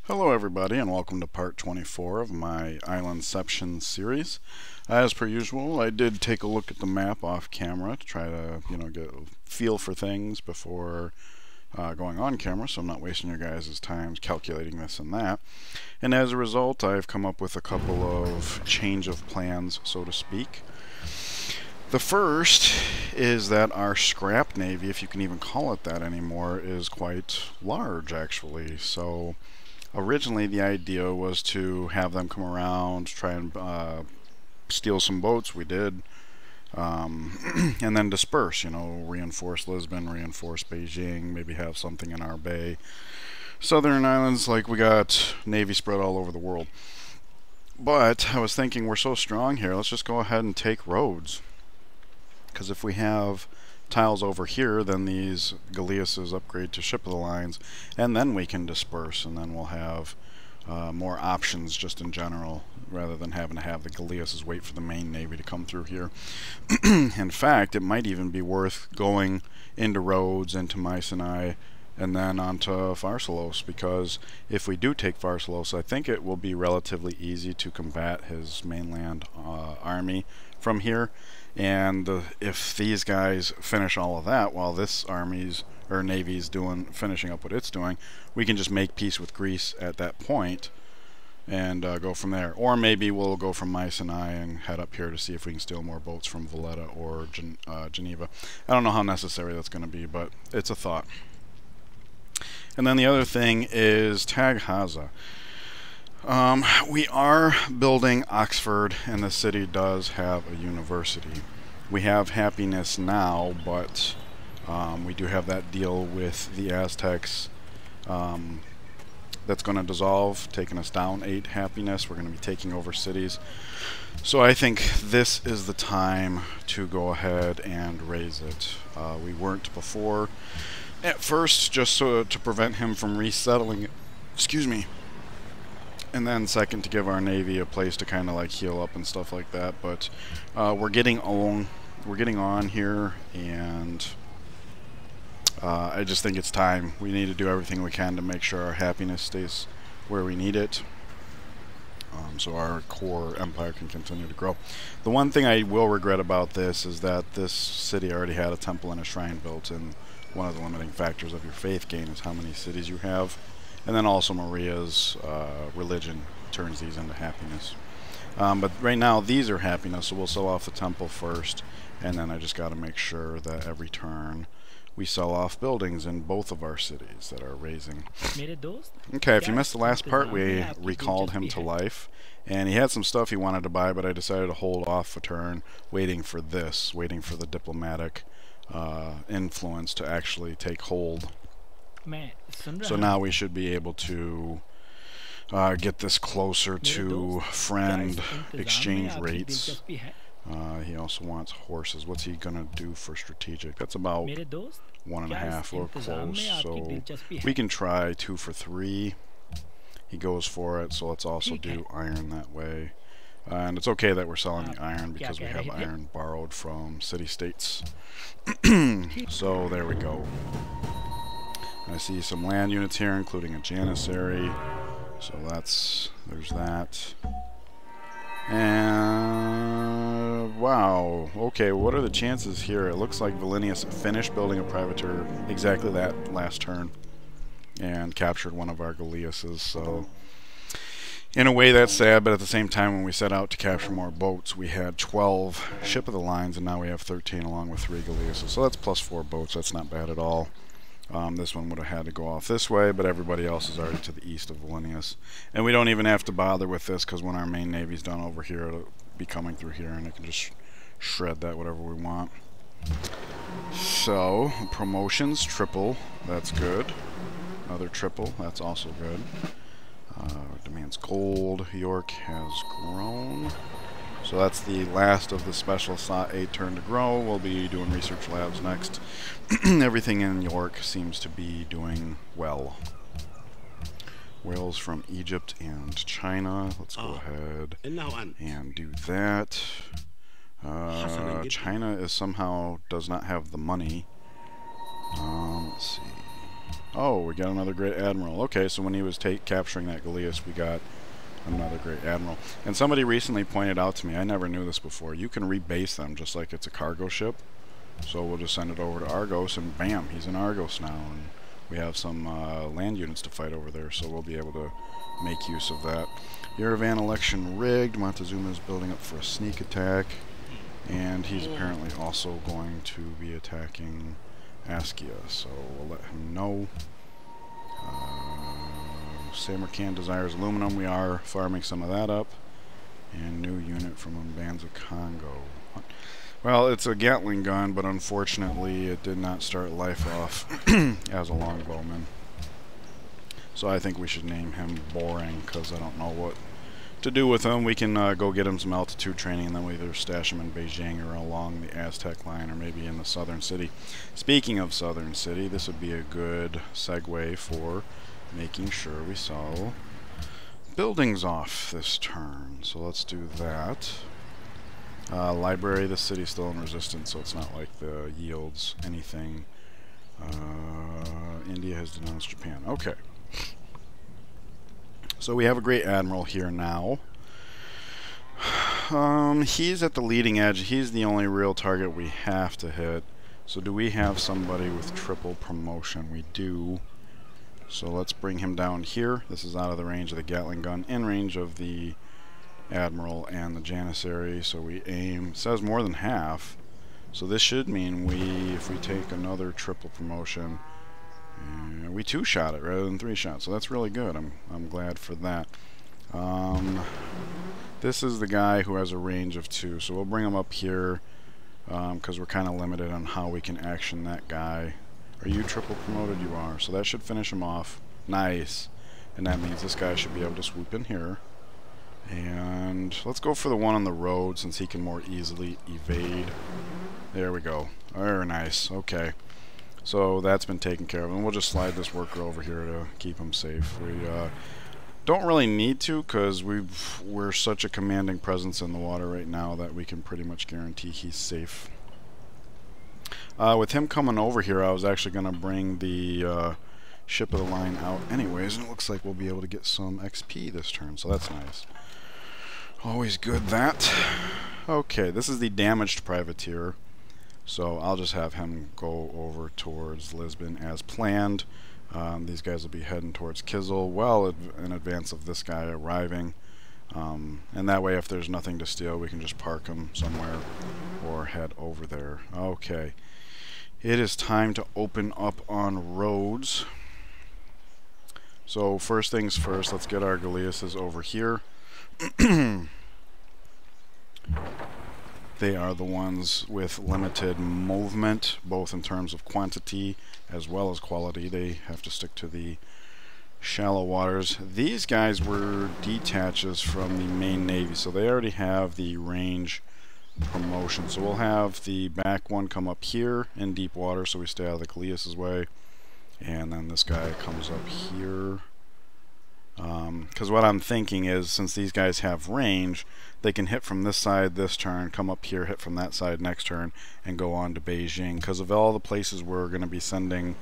Hello everybody and welcome to part 24 of my Islandception series. As per usual, I did take a look at the map off camera to try to, get a feel for things before going on camera, so I'm not wasting your guys' time calculating this and that. And as a result, I've come up with a couple of change of plans, so to speak. The first is that our scrap navy, if you can even call it that anymore, is quite large actually. So originally the idea was to have them come around, try and steal some boats. We did. And then disperse, reinforce Lisbon, reinforce Beijing, maybe have something in our bay. Southern islands, like we got navy spread all over the world. But I was thinking we're so strong here, let's just go ahead and take roads. Because if we have tiles over here, then these galleasses upgrade to ship of the lines, and then we can disperse, and then we'll have more options just in general, rather than having to have the galleasses wait for the main navy to come through here. In fact, it might even be worth going into Rhodes, into Mycenae, and then onto Pharsalos, because if we do take Pharsalos, I think it will be relatively easy to combat his mainland army from here. And if these guys finish all of that while this army's or navy's finishing up what it's doing, we can just make peace with Greece at that point and go from there. Or maybe we'll go from Mycenae and head up here to see if we can steal more boats from Valletta or Geneva. I don't know how necessary that's going to be, but it's a thought. And then the other thing is Tag Haza. We are building Oxford, and the city does have a university. We have happiness now, but we do have that deal with the Aztecs that's going to dissolve, taking us down 8 happiness. We're going to be taking over cities. So I think this is the time to go ahead and raise it. We weren't before. At first, just so to prevent him from resettling it. Excuse me. And then second, to give our navy a place to kind of like heal up and stuff like that. But we're getting on here, and I just think it's time. We need to do everything we can to make sure our happiness stays where we need it, so our core empire can continue to grow. The one thing I will regret about this is that this city already had a temple and a shrine built, and one of the limiting factors of your faith gain is how many cities you have. And then also Maria's religion turns these into happiness. But right now these are happiness, so we'll sell off the temple first, and then I just got to make sure that every turn we sell off buildings in both of our cities that are raising. Okay, if you missed the last part, we recalled him to life, and he had some stuff he wanted to buy, but I decided to hold off a turn, waiting for the diplomatic influence to actually take hold. So now we should be able to get this closer to friend exchange rates. He also wants horses. What's he gonna do for strategic? That's about 1.5. We're close, so we can try 2 for 3. He goes for it, so let's also do iron that way. And it's okay that we're selling the iron because we have iron borrowed from city-states. So there we go. I see some land units here, including a janissary. So there's that. And wow. Okay, what are the chances here? It looks like Valinius finished building a privateer exactly that last turn and captured one of our galleasses. So in a way that's sad, but at the same time, when we set out to capture more boats, we had 12 ship of the lines, and now we have 13 along with 3 galleasses. So that's plus 4 boats. That's not bad at all. This one would have had to go off this way, but everybody else is already to the east of Valinius. And we don't even have to bother with this, because when our main navy's done over here, it'll be coming through here, and it can just shred that whatever we want. So, promotions, triple, that's good. Another triple, that's also good. Demands gold. York has grown. So that's the last of the special slot 8 turn to grow. We'll be doing research labs next. Everything in York seems to be doing well. Whales from Egypt and China. Let's go ahead and do that. China is somehow does not have the money. Let's see. Oh, we got another great admiral. Okay, so when he was capturing that galleass, we got another great admiral. And somebody recently pointed out to me, I never knew this before, you can rebase them just like it's a cargo ship. So we'll just send it over to Argos, and bam, he's in Argos now. And we have some land units to fight over there, so we'll be able to make use of that. Yerevan election rigged. Montezuma's building up for a sneak attack. And he's apparently also going to be attacking Askia, so we'll let him know. Samarkand desires aluminum. We are farming some of that up. And new unit from Mbanza Congo. Well, it's a Gatling gun, but unfortunately it did not start life off as a longbowman. So I think we should name him Boring, because I don't know what to do with him. We can go get him some altitude training, and then we either stash him in Beijing or along the Aztec line, or maybe in the southern city. Speaking of southern city, this would be a good segue for making sure we sell buildings off this turn. So let's do that. Library, the city's still in resistance, so it's not like the yields anything. India has denounced Japan. Okay. So we have a great admiral here now. He's at the leading edge. He's the only real target we have to hit. So do we have somebody with triple promotion? We do. So let's bring him down here. This is out of the range of the Gatling gun, in range of the Admiral and the Janissary, so we aim, it says more than half, so this should mean if we take another triple promotion, we two-shot it rather than three-shot, so that's really good. I'm glad for that. This is the guy who has a range of 2, so we'll bring him up here because we're kind of limited on how we can action that guy. Are you triple promoted? You are, so that should finish him off. Nice. And that means this guy should be able to swoop in here. And let's go for the one on the road, since he can more easily evade. There we go. Very nice. Okay. So that's been taken care of. And we'll just slide this worker over here to keep him safe. We don't really need to, because we're such a commanding presence in the water right now that we can pretty much guarantee he's safe. With him coming over here, I was actually going to bring the ship of the line out anyways, and it looks like we'll be able to get some XP this turn, so that's nice. Always good, that. Okay, this is the damaged privateer, so I'll just have him go over towards Lisbon as planned. These guys will be heading towards Kizil well in advance of this guy arriving, and that way if there's nothing to steal, we can just park him somewhere or head over there. Okay, it is time to open up on roads. So first things first, let's get our galleasses over here. They are the ones with limited movement, both in terms of quantity as well as quality. They have to stick to the shallow waters. These guys were detaches from the main navy, so they already have the range promotion. So we'll have the back one come up here in deep water, so we stay out of the galleass's way. And then this guy comes up here. Because what I'm thinking is, since these guys have range, they can hit from this side this turn, come up here, hit from that side next turn, and go on to Beijing. Because of all the places we're going to be sending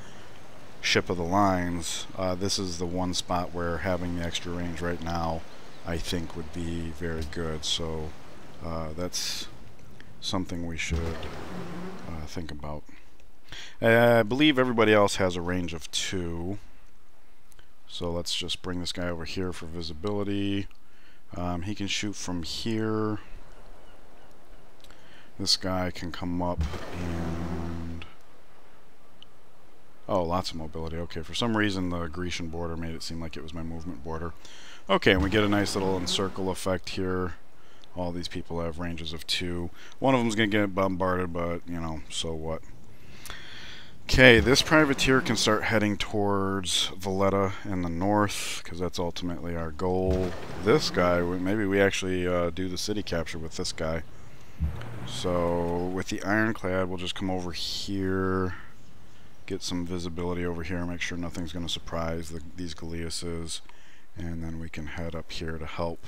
ship of the lines, this is the one spot where having the extra range right now, I think, would be very good. So that's something we should think about. I believe everybody else has a range of 2. So let's just bring this guy over here for visibility. He can shoot from here. This guy can come up and... oh, lots of mobility. Okay, for some reason the Grecian border made it seem like it was my movement border. Okay, and we get a nice little encircle effect here. All these people have ranges of 2. One of them's going to get bombarded, but, you know, so what. Okay, this privateer can start heading towards Valletta in the north, because that's ultimately our goal. This guy, maybe we actually do the city capture with this guy. So with the ironclad, we'll just come over here, get some visibility over here, make sure nothing's going to surprise these galleasses, and then we can head up here to help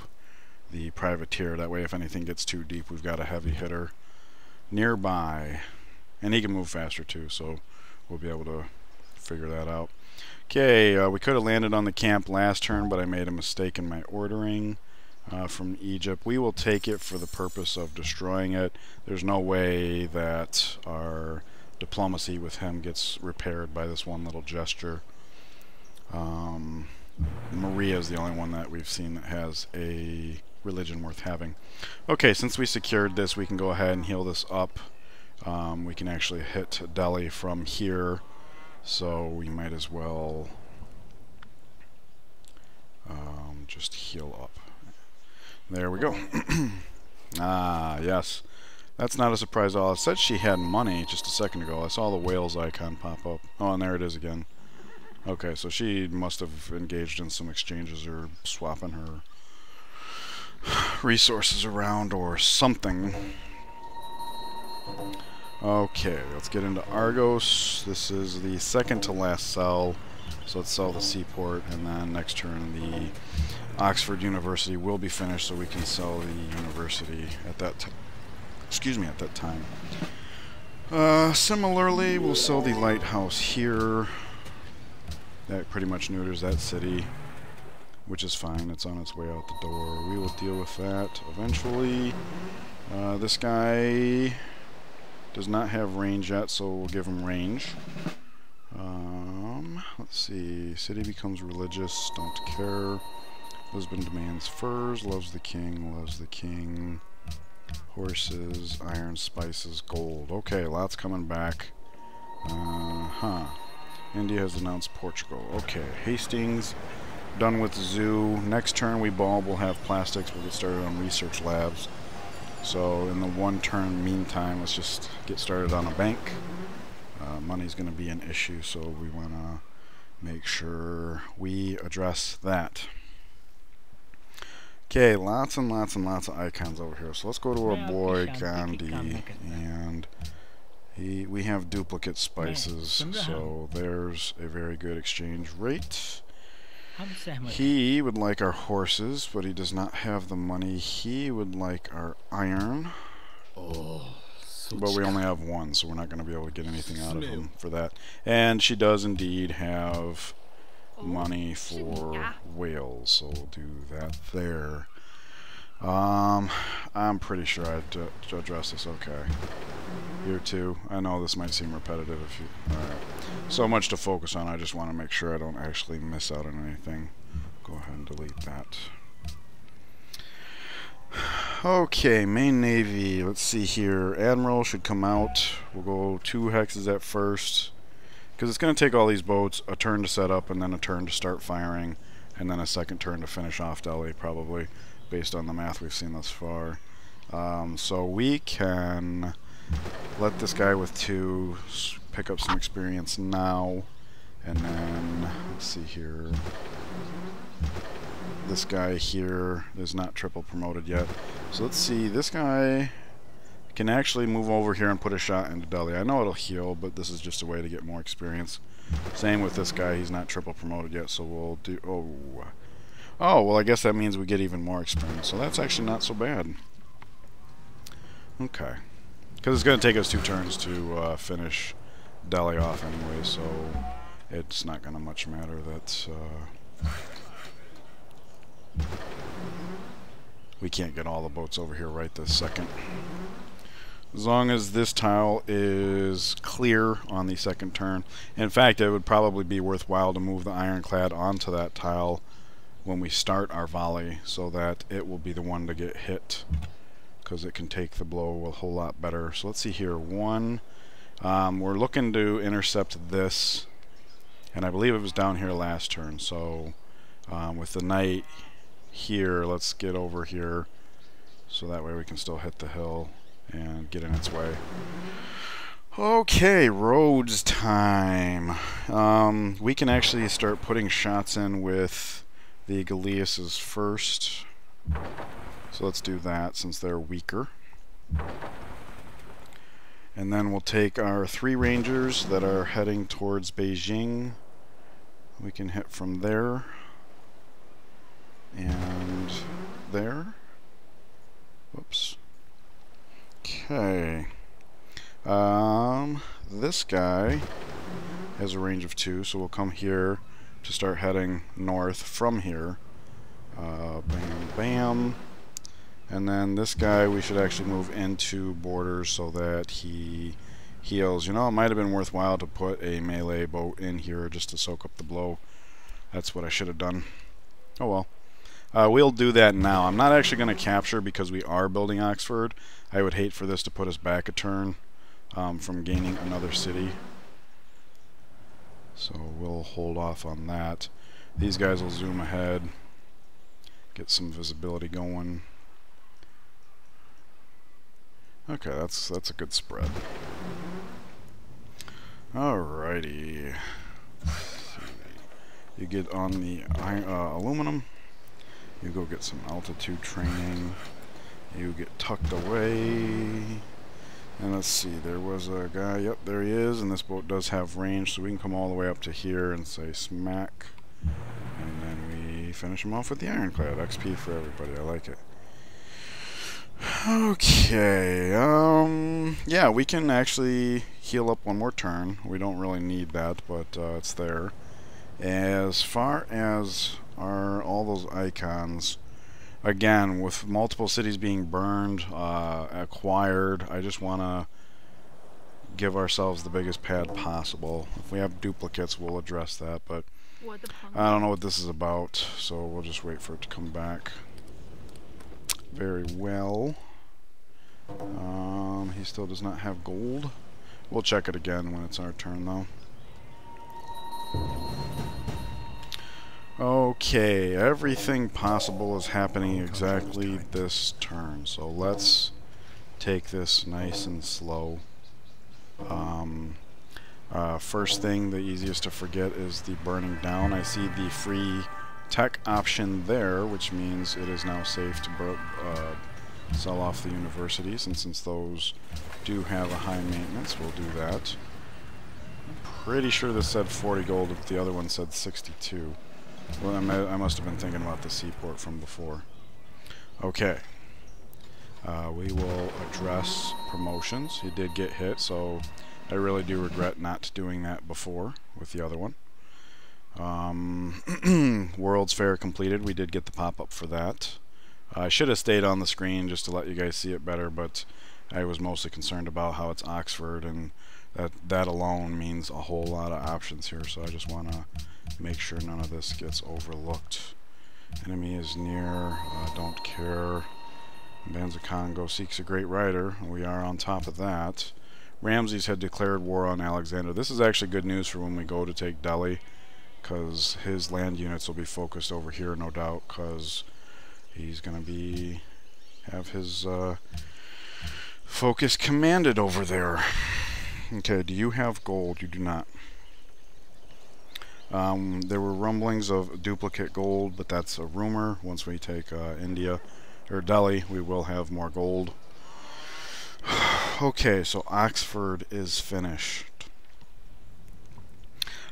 the privateer. That way if anything gets too deep, we've got a heavy hitter nearby. And he can move faster too, so we'll be able to figure that out. Okay, we could have landed on the camp last turn, but I made a mistake in my ordering from Egypt. We will take it for the purpose of destroying it. There's no way that our diplomacy with him gets repaired by this one little gesture. Maria is the only one that we've seen that has a religion worth having. Okay, since we secured this, we can go ahead and heal this up. We can actually hit Delhi from here, so we might as well just heal up. There we go. Ah, yes. That's not a surprise at all. It said she had money just a second ago. I saw the whales icon pop up. Oh, and there it is again. Okay, so she must have engaged in some exchanges or swapping her resources around or something. Okay, let's get into Argos. This is the second to last cell. So let's sell the seaport, and then next turn the Oxford University will be finished, so we can sell the university at that time. Similarly, we'll sell the lighthouse here. That pretty much neuters that city, which is fine. It's on its way out the door. We will deal with that eventually. This guy does not have range yet, so we'll give him range. Let's see. City becomes religious. Don't care. Lisbon demands furs. Loves the king. Loves the king. Horses, iron, spices, gold. Okay, lots coming back. India has announced Portugal. Okay, Hastings, done with the zoo. Next turn we'll have plastics. We'll get started on research labs. So in the one turn meantime, let's just get started on a bank. Money's going to be an issue, so we want to make sure we address that. Okay, lots and lots and lots of icons over here. So let's go to our boy Gandhi, and we have duplicate spices, so there's a very good exchange rate. He would like our horses, but he does not have the money. He would like our iron, but we only have one, so we're not going to be able to get anything out of him for that. And she does indeed have money for whales, so we'll do that there. I'm pretty sure I'd address this okay. Here too. I know this might seem repetitive if you... Alright. So much to focus on, I just want to make sure I don't actually miss out on anything. Go ahead and delete that. Okay, main navy. Let's see here. Admiral should come out. We'll go 2 hexes at first, because it's going to take all these boats a turn to set up, and then a turn to start firing, and then a second turn to finish off Delhi, probably, based on the math we've seen thus far. So we can let this guy with 2 pick up some experience now, and then, let's see here, this guy here is not triple promoted yet. So let's see, this guy can actually move over here and put a shot into Delhi. I know it'll heal, but this is just a way to get more experience. Same with this guy, he's not triple promoted yet, so we'll do... Oh, well I guess that means we get even more experience, so that's actually not so bad. Okay. Because it's going to take us 2 turns to finish Delhi off anyway, so it's not going to much matter that we can't get all the boats over here right this second. As long as this tile is clear on the second turn. In fact, it would probably be worthwhile to move the ironclad onto that tile when we start our volley, so that it will be the one to get hit, because it can take the blow a whole lot better. So let's see here. 1, we're looking to intercept this, and I believe it was down here last turn. So with the knight here, let's get over here, so that way we can still hit the hill and get in its way. Okay, roads time. We can actually start putting shots in with the Galeases first. So let's do that since they're weaker. And then we'll take our 3 Rangers that are heading towards Beijing. We can hit from there and there. Whoops. Okay. This guy has a range of 2, so we'll come here to start heading north from here. Bam, bam. And then this guy we should actually move into borders so that he heals. You know, it might have been worthwhile to put a melee boat in here just to soak up the blow. That's what I should have done. Oh well. We'll do that now. I'm not actually going to capture because we are building Oxford. I would hate for this to put us back a turn from gaining another city. So we'll hold off on that. These guys will zoom ahead, get some visibility going. Okay, that's a good spread. Alrighty. You get on the aluminum. You go get some altitude training. You get tucked away. And let's see, there was a guy, yep, there he is, and this boat does have range, so we can come all the way up to here and say smack. And then we finish him off with the ironclad. XP for everybody, I like it. Okay, yeah, we can actually heal up one more turn. We don't really need that, but it's there. As far as all those icons, again, with multiple cities being burned, acquired, I just want to give ourselves the biggest pad possible. If we have duplicates, we'll address that, but I don't know what this is about, so we'll just wait for it to come back. Very well. He still does not have gold. We'll check it again when it's our turn, though. Okay, everything possible is happening exactly this turn, so let's take this nice and slow. First thing, the easiest to forget is the burning down. I see the free tech option there, which means it is now safe to sell off the universities, and since those do have a high maintenance, we'll do that. I'm pretty sure this said 40 gold, but the other one said 62. Well, I must have been thinking about the seaport from before. Okay. We will address promotions. He did get hit, so I really do regret not doing that before with the other one. World's Fair completed. We did get the pop-up for that. I should have stayed on the screen just to let you guys see it better, but I was mostly concerned about how it's Oxford, and that alone means a whole lot of options here, so I just want to make sure none of this gets overlooked. Enemy is near, don't care. Bands of Congo seeks a great rider. We are on top of that. Ramses had declared war on Alexander. This is actually good news for when we go to take Delhi, because his land units will be focused over here, no doubt, because he's going to have his focus commanded over there. Okay, do you have gold? You do not. There were rumblings of duplicate gold, but that's a rumor. Once we take India, or Delhi, we will have more gold. Okay, so Oxford is finished.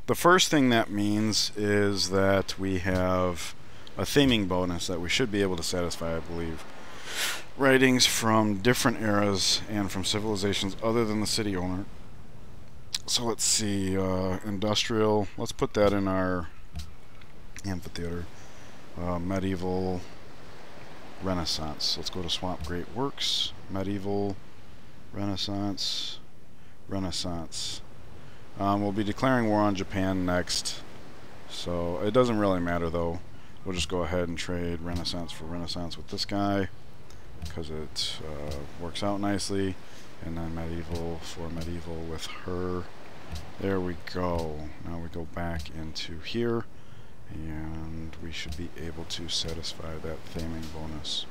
The first thing that means is that we have a theming bonus that we should be able to satisfy, I believe. Writings from different eras and from civilizations other than the city owner. So let's see, industrial, let's put that in our amphitheater. Medieval, Renaissance. Let's go to Swamp Great Works, Medieval, Renaissance, Renaissance. We'll be declaring war on Japan next, so it doesn't really matter though. We'll just go ahead and trade Renaissance for Renaissance with this guy, because it works out nicely. And then medieval for medieval with her. There we go. Now we go back into here, and we should be able to satisfy that theming bonus.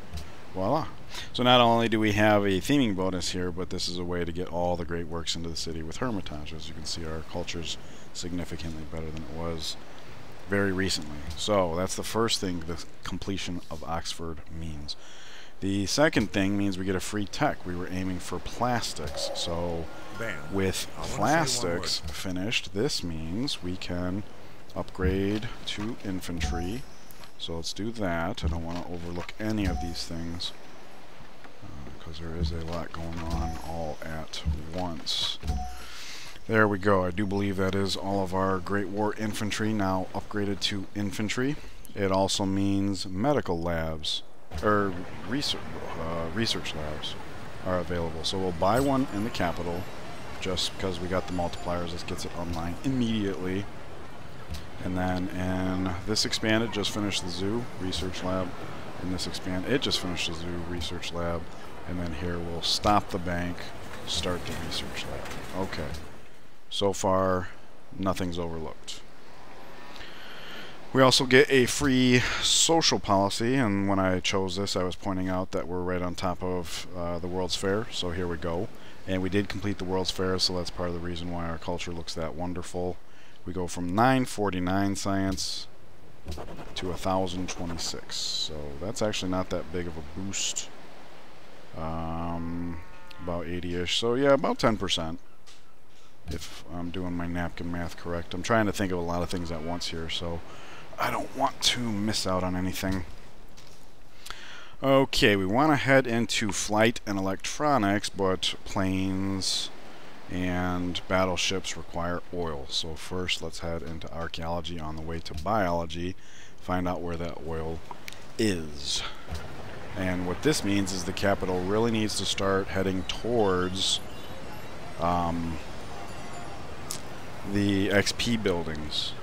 Voila. So not only do we have a theming bonus here, but this is a way to get all the great works into the city with Hermitage. As you can see, our culture's significantly better than it was very recently. So that's the first thing the completion of Oxford means. The second thing means we get a free tech. We were aiming for plastics, so with plastics finished, this means we can upgrade to infantry. So let's do that. I don't want to overlook any of these things, because there is a lot going on all at once. There we go. I do believe that is all of our Great War infantry now upgraded to infantry. It also means medical labs, or research labs are available. So we'll buy one in the capital, just because we got the multipliers. This gets it online immediately. And then in this expand, it just finished the zoo research lab. In this expand, it just finished the zoo research lab. And then here we'll stop the bank, start the research lab. Okay. So far, nothing's overlooked. We also get a free social policy, and when I chose this, I was pointing out that we're right on top of the World's Fair, so here we go. And we did complete the World's Fair, so that's part of the reason why our culture looks that wonderful. We go from 949 science to 1026, so that's actually not that big of a boost. About 80-ish, so yeah, about 10%. If I'm doing my napkin math correct. I'm trying to think of a lot of things at once here, so I don't want to miss out on anything. Okay, we want to head into flight and electronics, but planes and battleships require oil. So first, let's head into archaeology on the way to biology, find out where that oil is. And what this means is the capital really needs to start heading towards the XP buildings.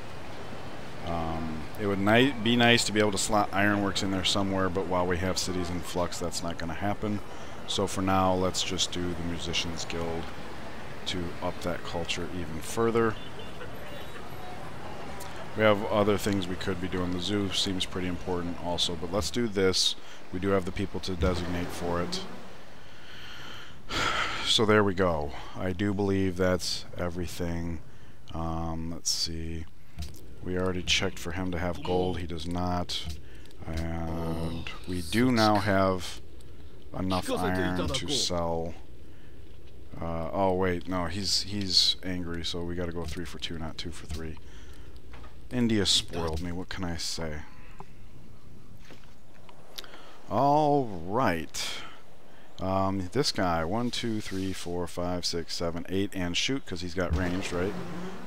It would be nice to be able to slot ironworks in there somewhere, but while we have cities in flux, that's not going to happen. So for now, let's just do the Musicians Guild to up that culture even further. We have other things we could be doing. The zoo seems pretty important also, but let's do this. We do have the people to designate for it. So there we go. I do believe that's everything. Let's see. We already checked for him to have gold. He does not. And we do now have enough iron to sell. Oh wait, no, he's angry, so we got to go 3 for 2, not 2 for 3. India spoiled me. What can I say? All right. This guy, 1, 2, 3, 4, 5, 6, 7, 8, and shoot, because he's got ranged, right?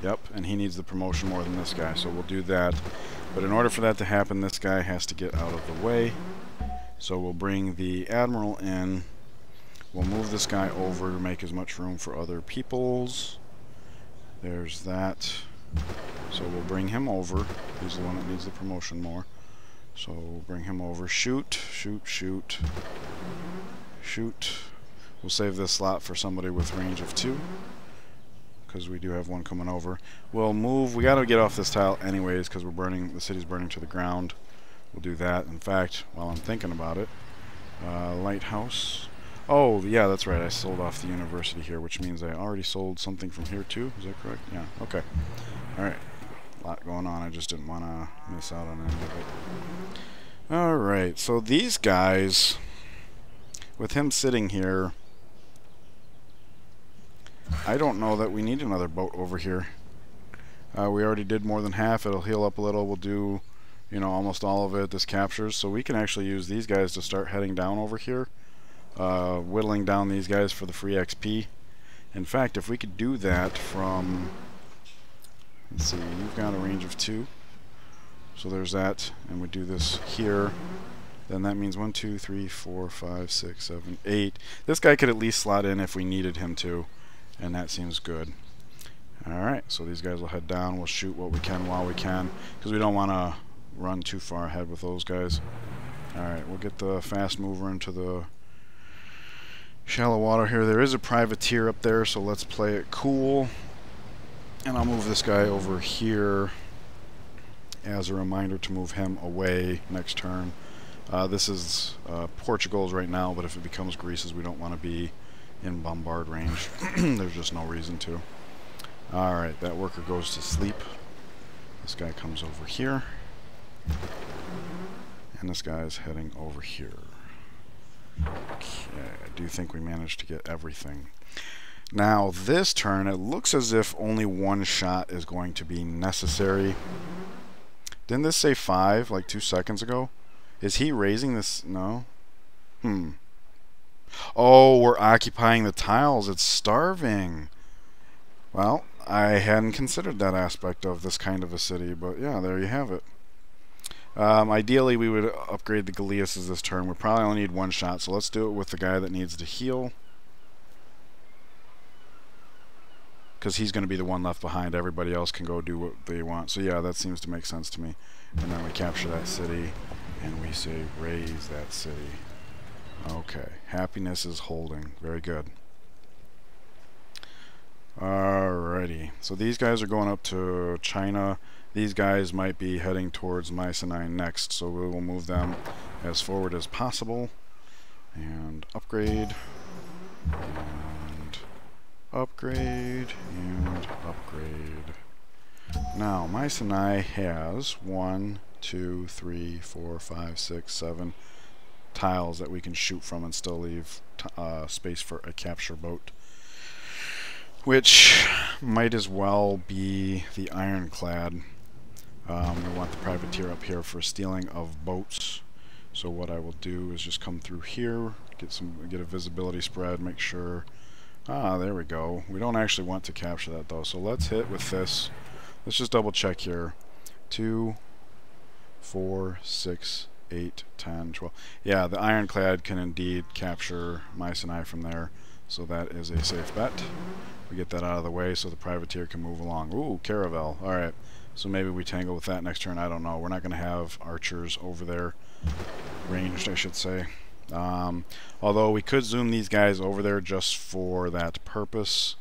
Yep, and he needs the promotion more than this guy, so we'll do that. But in order for that to happen, this guy has to get out of the way. So we'll bring the Admiral in. We'll move this guy over to make as much room for other peoples. There's that. So we'll bring him over. He's the one that needs the promotion more. So we'll bring him over. Shoot, shoot, shoot. Shoot. We'll save this slot for somebody with range of 2, because we do have one coming over. We'll move. We got to get off this tile anyways, because we're burning. The city's burning to the ground. We'll do that. In fact, while I'm thinking about it, lighthouse. Oh yeah, that's right. I sold off the university here, which means I already sold something from here too. Is that correct? Yeah. Okay. All right. A lot going on. I just didn't want to miss out on any of it. All right. So these guys, with him sitting here, I don't know that we need another boat over here. We already did more than half. It'll heal up a little. We'll do, you know, almost all of it. This captures, so we can actually use these guys to start heading down over here, whittling down these guys for the free XP. In fact, if we could do that from, let's see, you've got a range of 2, so there's that, and we do this here. Then that means 1, 2, 3, 4, 5, 6, 7, 8. This guy could at least slot in if we needed him to, and that seems good. Alright, so these guys will head down. We'll shoot what we can while we can, because we don't want to run too far ahead with those guys. Alright, we'll get the fast mover into the shallow water here. There is a privateer up there, so let's play it cool. And I'll move this guy over here as a reminder to move him away next turn. This is Portugal's right now, but if it becomes Greece's, we don't want to be in bombard range. There's just no reason to. Alright, that worker goes to sleep. This guy comes over here. And this guy is heading over here. Okay, I do think we managed to get everything. Now, this turn, it looks as if only one shot is going to be necessary. Didn't this say 5 like 2 seconds ago? Is he raising this? No? Oh, we're occupying the tiles. It's starving. Well, I hadn't considered that aspect of this kind of a city, but yeah, there you have it. Ideally, we would upgrade the Galeases this turn. We probably only need one shot, so let's do it with the guy that needs to heal, because he's going to be the one left behind. Everybody else can go do what they want. So yeah, that seems to make sense to me. And then we capture that city, and we say raise that city. Okay, happiness is holding. Very good. Alrighty, so these guys are going up to China. These guys might be heading towards Mycenae next, so we will move them as forward as possible. And upgrade, and upgrade, and upgrade. Now, Mycenae has 1, 2, 3, 4, 5, 6, 7 tiles that we can shoot from and still leave space for a capture boat, which might as well be the Ironclad. We want the privateer up here for stealing of boats. So what I will do is just come through here, get a visibility spread, make sure. There we go. We don't actually want to capture that though. So let's hit with this. Let's just double check here. 2, 4, 6, 8, 10, 12. Yeah, the Ironclad can indeed capture Mycenae from there. So that is a safe bet. We get that out of the way so the privateer can move along. Ooh, Caravel. Alright. So maybe we tangle with that next turn. I don't know. We're not going to have archers over there. Ranged, I should say. Although we could zoom these guys over there just for that purpose.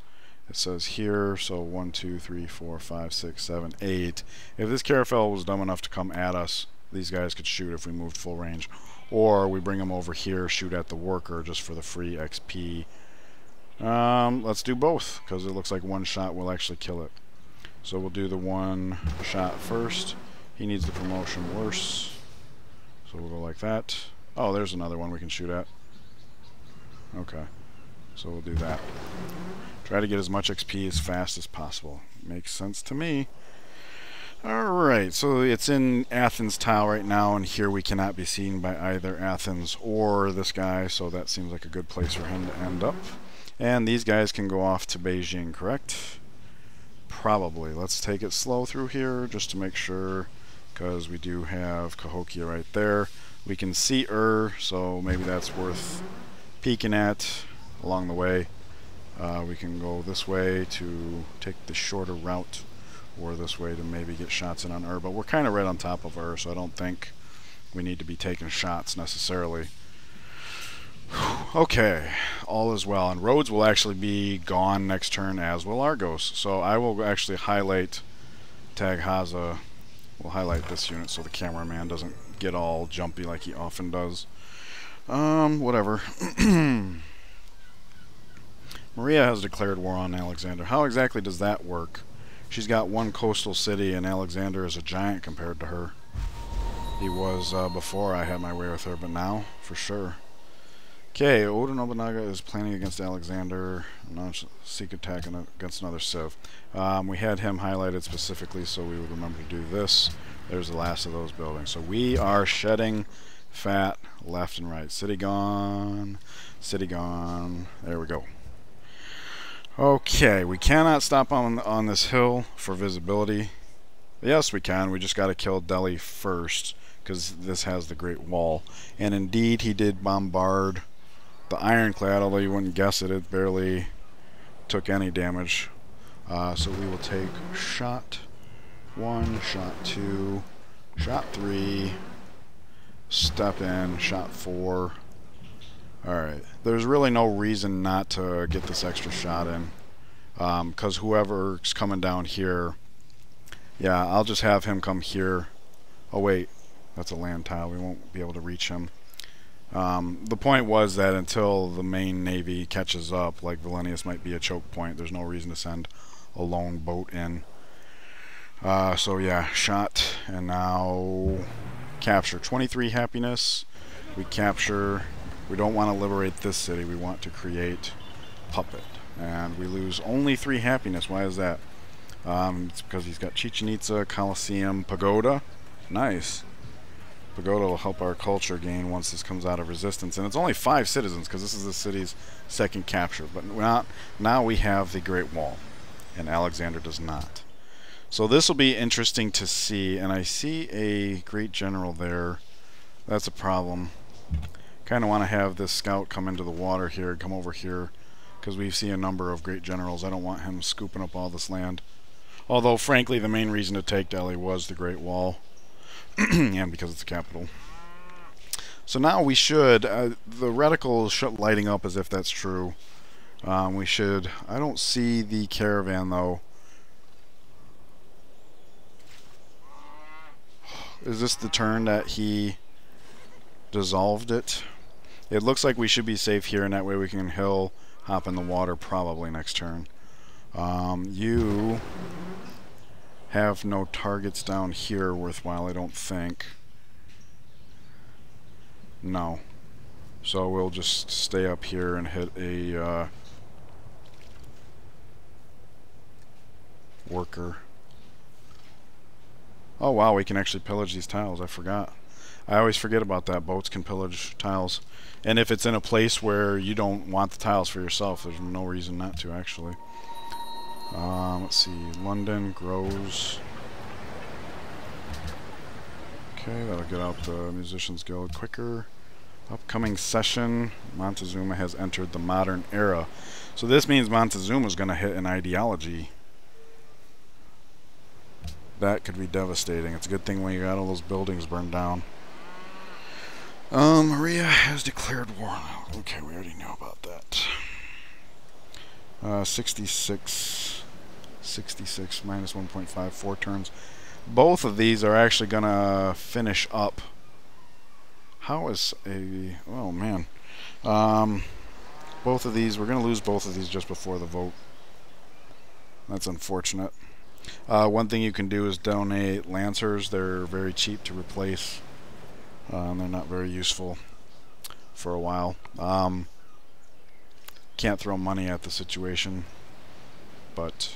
It says here, so 1, 2, 3, 4, 5, 6, 7, 8. If this Caravel was dumb enough to come at us, these guys could shoot if we moved full range. Or we bring them over here, shoot at the worker just for the free XP. Let's do both, because it looks like one shot will actually kill it. So we'll do the one shot first. He needs the promotion worse. So we'll go like that. Oh, there's another one we can shoot at. Okay. So we'll do that. Try to get as much XP as fast as possible. Makes sense to me. Alright, so it's in Athens tile right now, and here we cannot be seen by either Athens or this guy, so that seems like a good place for him to end up. And these guys can go off to Beijing, correct? Probably. Let's take it slow through here just to make sure, because we do have Cahokia right there. We can see so maybe that's worth peeking at along the way. We can go this way to take the shorter route, or this way to maybe get shots in on but we're kind of right on top of so I don't think we need to be taking shots necessarily. Okay, all is well, and Rhodes will actually be gone next turn, as will Argos. So I will actually highlight Taghaza. We'll highlight this unit so the cameraman doesn't get all jumpy like he often does. Whatever. Maria has declared war on Alexander. How exactly does that work? She's got one coastal city, and Alexander is a giant compared to her. He was before I had my way with her, but now, for sure. Okay, Oda Nobunaga is planning against Alexander, seek attack against another Civ. We had him highlighted specifically so we would remember to do this. There's the last of those buildings. So we are shedding fat left and right. City gone, city gone. There we go. Okay, we cannot stop on this hill for visibility. Yes, we can. We just got to kill Delhi first, because this has the Great Wall. And indeed, he did bombard the Ironclad, although you wouldn't guess it. It barely took any damage. So we will take shot 1, shot 2, shot 3, step in, shot 4. Alright, there's really no reason not to get this extra shot in, because whoever's coming down here, yeah, I'll just have him come here. Oh wait, that's a land tile, we won't be able to reach him. The point was that until the main navy catches up, like Valenius might be a choke point, there's no reason to send a lone boat in. So yeah, shot, and now capture. 23 happiness. We capture. We don't want to liberate this city, we want to create Puppet. And we lose only 3 happiness. Why is that? It's because he's got Chichen Itza, Colosseum, Pagoda. Nice. Pagoda will help our culture gain once this comes out of resistance. And it's only 5 citizens, because this is the city's second capture. But now we have the Great Wall. and Alexander does not. So this will be interesting to see, and I see a great general there. That's a problem. Kind of want to have this scout come into the water here, come over here, because we see a number of great generals. I don't want him scooping up all this land. Although, frankly, the main reason to take Delhi was the Great Wall, and because it's the capital. So now we should, the reticle is lighting up as if that's true. We should, I don't see the caravan though. Is this the turn that he dissolved it? It looks like we should be safe here, and that way we can hill hop in the water probably next turn. You have no targets down here worthwhile, I don't think. No. So we'll just stay up here and hit a worker. Oh wow, we can actually pillage these tiles. I forgot. I always forget about that. Boats can pillage tiles. And if it's in a place where you don't want the tiles for yourself, there's no reason not to, actually. Let's see. London grows. Okay, that'll get out the Musicians Guild quicker. Upcoming session. Montezuma has entered the modern era. So this means Montezuma's going to hit an ideology. That could be devastating. It's a good thing when you got all those buildings burned down. Maria has declared war. Okay, we already know about that. 66 minus 1.5, 4 turns. Both of these are actually gonna finish up. How is a... oh man. Both of these, we're gonna lose both of these just before the vote. That's unfortunate. One thing you can do is donate Lancers. They're very cheap to replace. They're not very useful for a while. Can't throw money at the situation. But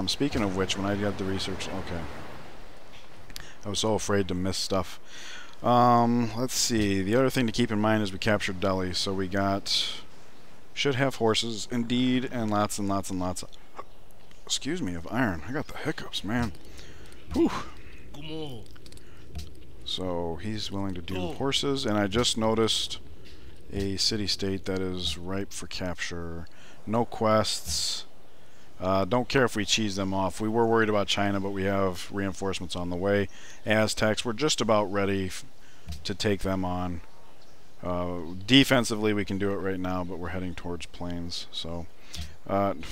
speaking of which, when I did the research, okay, I was so afraid to miss stuff. Let's see. The other thing to keep in mind is we captured Delhi, so we should have horses, indeed, and lots and lots and lots of, excuse me, of iron. I got the hiccups, man. Whew. So he's willing to do horses, and I just noticed a city-state that is ripe for capture. No quests. Don't care if we cheese them off. We were worried about China, but we have reinforcements on the way. Aztecs, we're just about ready to take them on. Defensively, we can do it right now, but we're heading towards plains. So I'm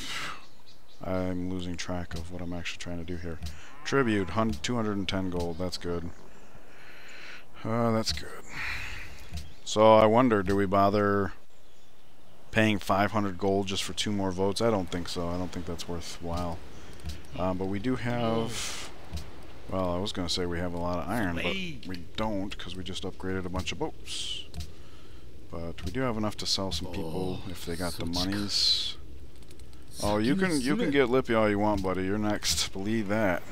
losing track of what I'm actually trying to do here. Tribute, 210 gold. That's good. That's good. So I wonder, do we bother paying 500 gold just for 2 more votes? I don't think so. I don't think that's worthwhile. But we do have... well, I was going to say we have a lot of iron, but we don't because we just upgraded a bunch of boats. But we do have enough to sell some people if they got the monies. Oh, you can get Lippy all you want, buddy. You're next. Believe that.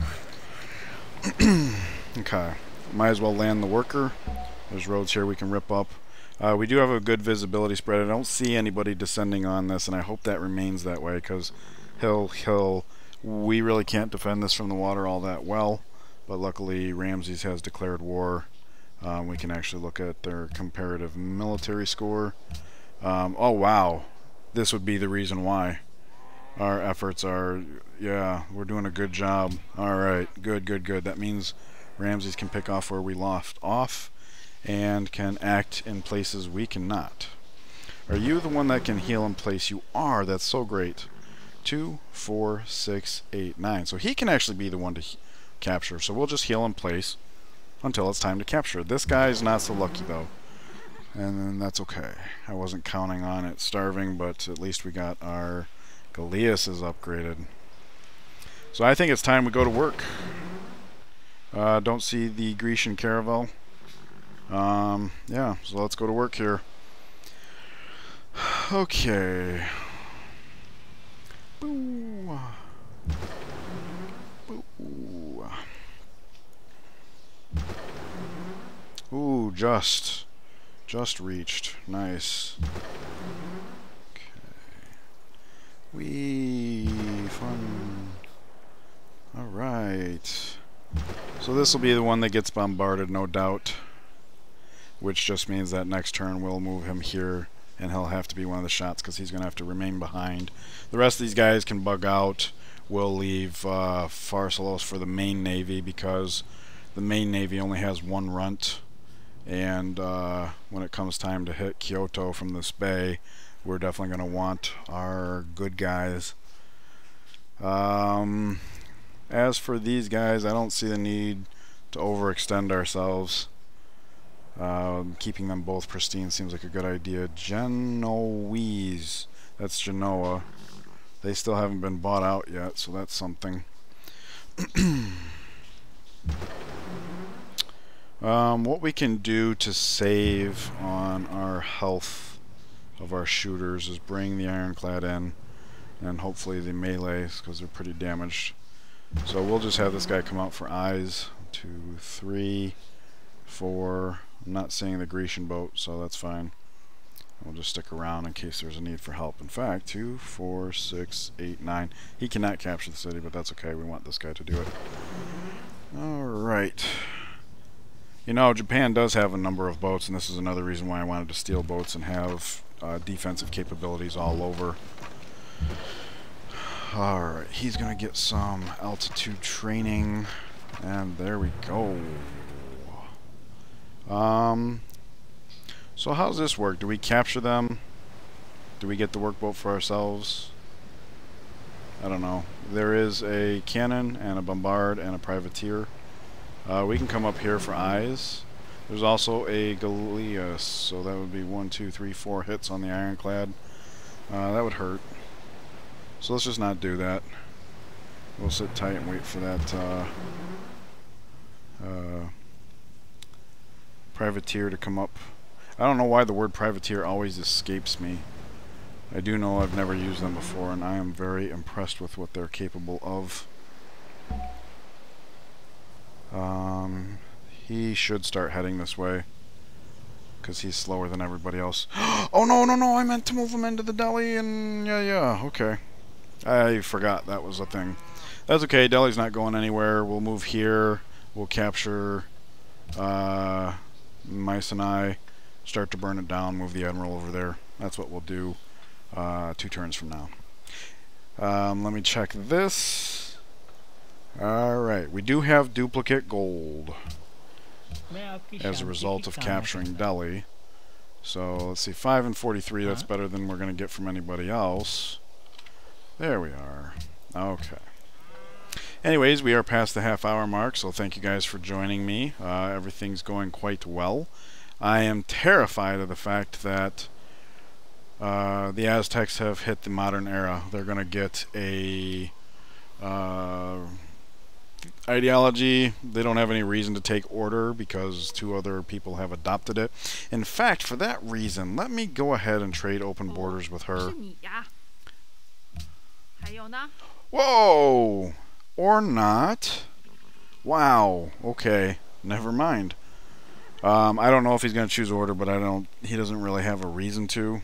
Okay. Might as well land the worker. There's roads here we can rip up. We do have a good visibility spread. I don't see anybody descending on this, and I hope that remains that way, because we really can't defend this from the water all that well. But luckily, Ramses has declared war. We can actually look at their comparative military score. Oh, wow. This would be the reason why. Our efforts are, yeah, we're doing a good job. Alright, good, good, good. That means Ramses can pick off where we left off and can act in places we cannot. Are you the one that can heal in place? You are. That's so great. 2, 4, 6, 8, 9. So he can actually be the one to capture. So we'll just heal in place until it's time to capture. This guy's not so lucky though. And then that's okay. I wasn't counting on it starving, but at least we got our Galeas is upgraded. So I think it's time we go to work. Don't see the Grecian caravel. Yeah, so let's go to work here. Okay. Boo. Boo. Ooh, just reached. Nice. Okay. Wee fun. Alright. So this will be the one that gets bombarded, no doubt. Which just means that next turn we'll move him here, and he'll have to be one of the shots because he's going to have to remain behind. The rest of these guys can bug out. We'll leave Pharsalos for the main navy because the main navy only has one runt. And when it comes time to hit Kyoto from this bay, we're definitely going to want our good guys. As for these guys, I don't see the need to overextend ourselves. Keeping them both pristine seems like a good idea. Genoese, that's Genoa. They still haven't been bought out yet, so that's something. What we can do to save on our health of our shooters is bring the ironclad in, and hopefully the melees, because they're pretty damaged. So we'll just have this guy come out for eyes. 2, 3, 4. I'm not seeing the Grecian boat, so that's fine. We'll just stick around in case there's a need for help. In fact, 2, 4, 6, 8, 9. He cannot capture the city, but that's okay. We want this guy to do it. Alright. You know, Japan does have a number of boats, and this is another reason why I wanted to steal boats and have defensive capabilities all over. Alright, he's going to get some altitude training, and there we go. So how's this work? Do we capture them? Do we get the workboat for ourselves? I don't know. There is a cannon and a bombard and a privateer. We can come up here for eyes. There's also a galleass, so that would be 1, 2, 3, 4 hits on the ironclad. That would hurt. So let's just not do that. We'll sit tight and wait for that privateer to come up. I don't know why the word privateer always escapes me. I do know I've never used them before, and I am very impressed with what they're capable of. He should start heading this way because he's slower than everybody else. Oh no, no, no, I meant to move him into the Delhi, and yeah, okay. I forgot that was a thing. That's okay, Delhi's not going anywhere. We'll move here. We'll capture Mycenae, start to burn it down, move the admiral over there. That's what we'll do 2 turns from now. Let me check this. Alright, we do have duplicate gold as a result of capturing Delhi. So let's see, 5 and 43, that's better than we're going to get from anybody else. There we are. Okay. Anyways, we are past the half-hour mark, so thank you guys for joining me. Everything's going quite well. I am terrified of the fact that the Aztecs have hit the modern era. They're going to get a ideology. They don't have any reason to take order because 2 other people have adopted it. In fact, for that reason, let me go ahead and trade open borders with her. Whoa! Or not. Wow. Okay. Never mind. I don't know if he's going to choose order, but he doesn't really have a reason to.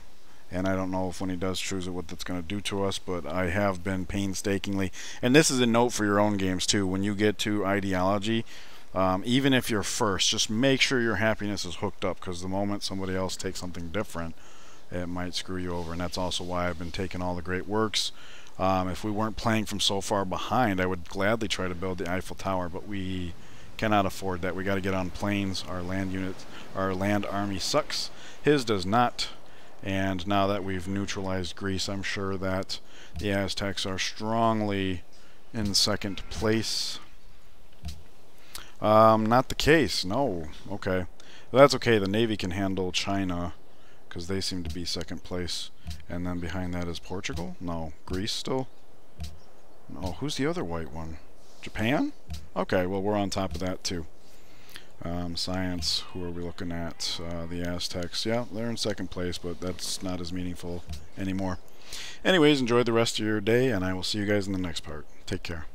And I don't know if when he does choose it what that's going to do to us, but I have been painstakingly. And this is a note for your own games too. When you get to ideology, even if you're first, just make sure your happiness is hooked up, because the moment somebody else takes something different, it might screw you over. And that's also why I've been taking all the great works. If we weren't playing from so far behind, I would gladly try to build the Eiffel Tower, but we cannot afford that. We got to get on planes. Our land units, our land army sucks. His does not. And now that we've neutralized Greece, I'm sure that the Aztecs are strongly in second place. Not the case. No. Okay. Well, that's okay. The Navy can handle China, because they seem to be second place. And then behind that is Portugal? No. Greece still? No. Who's the other white one? Japan? Okay, well, we're on top of that too. Science, who are we looking at? The Aztecs. Yeah, they're in second place, but that's not as meaningful anymore. Anyways, enjoy the rest of your day, and I will see you guys in the next part. Take care.